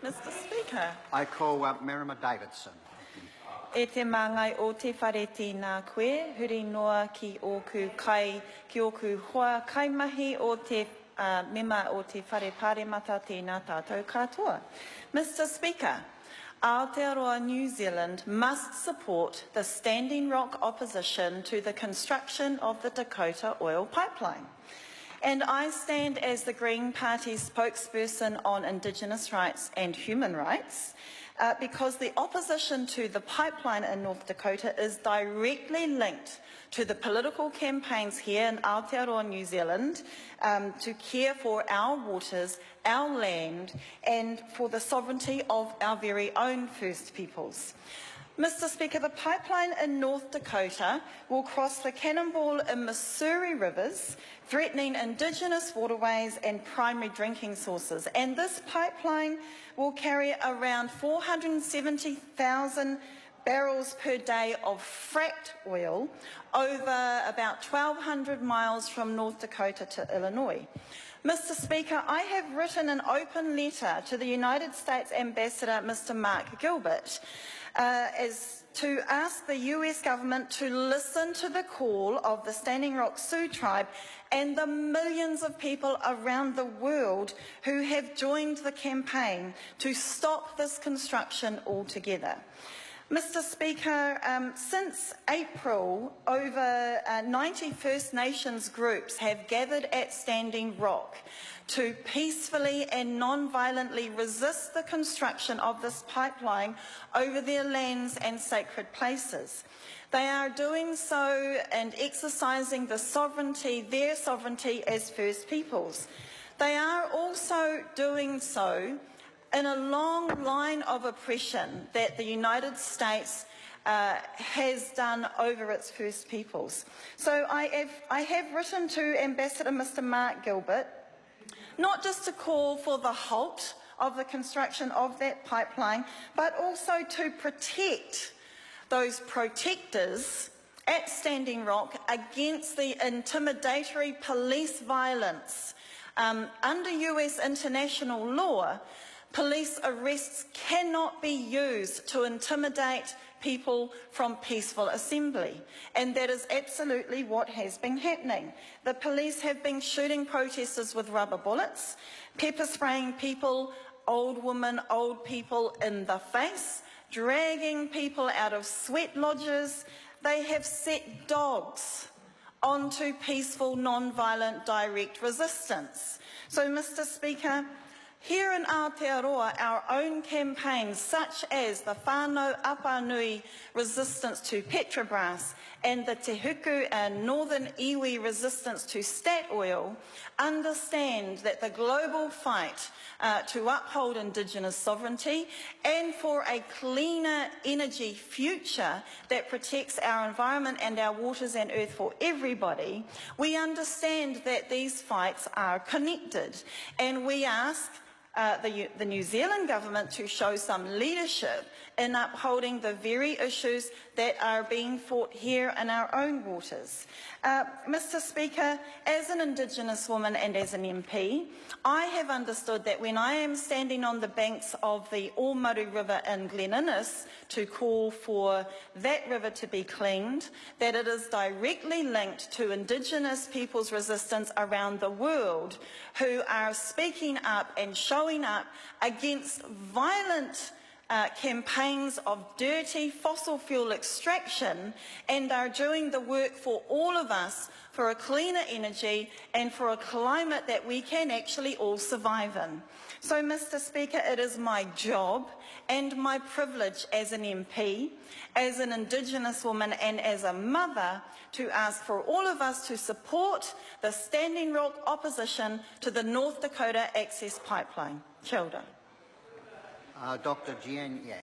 Mr. Speaker. I call Marama Davidson. E te māngai o te whare tēnā koe, huri noa ki oku hoa kaimahi o te mema o te whare pāremata tēnā tātou katoa. Mr. Speaker, Aotearoa New Zealand must support the Standing Rock opposition to the construction of the Dakota oil pipeline. And I stand as the Green Party's spokesperson on Indigenous rights and human rights because the opposition to the pipeline in North Dakota is directly linked to the political campaigns here in Aotearoa New Zealand to care for our waters, our land, and for the sovereignty of our very own First Peoples. Mr. Speaker, the pipeline in North Dakota will cross the Cannonball and Missouri rivers, threatening Indigenous waterways and primary drinking sources. And this pipeline will carry around 470,000 barrels per day of fracked oil over about 1,200 miles from North Dakota to Illinois. Mr. Speaker, I have written an open letter to the United States Ambassador, Mr. Mark Gilbert, to ask the US government to listen to the call of the Standing Rock Sioux Tribe and the millions of people around the world who have joined the campaign to stop this construction altogether. Mr. Speaker, since April, over 90 First Nations groups have gathered at Standing Rock to peacefully and non-violently resist the construction of this pipeline over their lands and sacred places. They are doing so and exercising their sovereignty as First Peoples. They are also doing so in a long line of oppression that the United States has done over its First Peoples. So I have written to Ambassador Mr. Mark Gilbert, not just to call for the halt of the construction of that pipeline, but also to protect those protectors at Standing Rock against the intimidatory police violence. Under US international law, police arrests cannot be used to intimidate people from peaceful assembly, and that is absolutely what has been happening. The police have been shooting protesters with rubber bullets, pepper spraying people, old women, old people in the face, dragging people out of sweat lodges. They have set dogs onto peaceful, non-violent, direct resistance. So, Mr. Speaker, here in Aotearoa, our own campaigns, such as the Whānau Apanui resistance to Petrobras and the Te Huku and Northern Iwi resistance to Stat Oil, understand that the global fight to uphold Indigenous sovereignty and for a cleaner energy future that protects our environment and our waters and earth for everybody, we understand that these fights are connected, and we ask the New Zealand government to show some leadership in upholding the very issues that are being fought here in our own waters. Mr. Speaker, as an Indigenous woman and as an MP, I have understood that when I am standing on the banks of the Ōmaru River in Glen Innes to call for that river to be cleaned, that it is directly linked to Indigenous people's resistance around the world who are speaking up and showing up against violent campaigns of dirty fossil fuel extraction and are doing the work for all of us for a cleaner energy and for a climate that we can actually all survive in. So, Mr. Speaker, it is my job and my privilege as an MP, as an Indigenous woman and as a mother to ask for all of us to support the Standing Rock opposition to the North Dakota Access Pipeline. Kia ora. Dr. Jian Yang.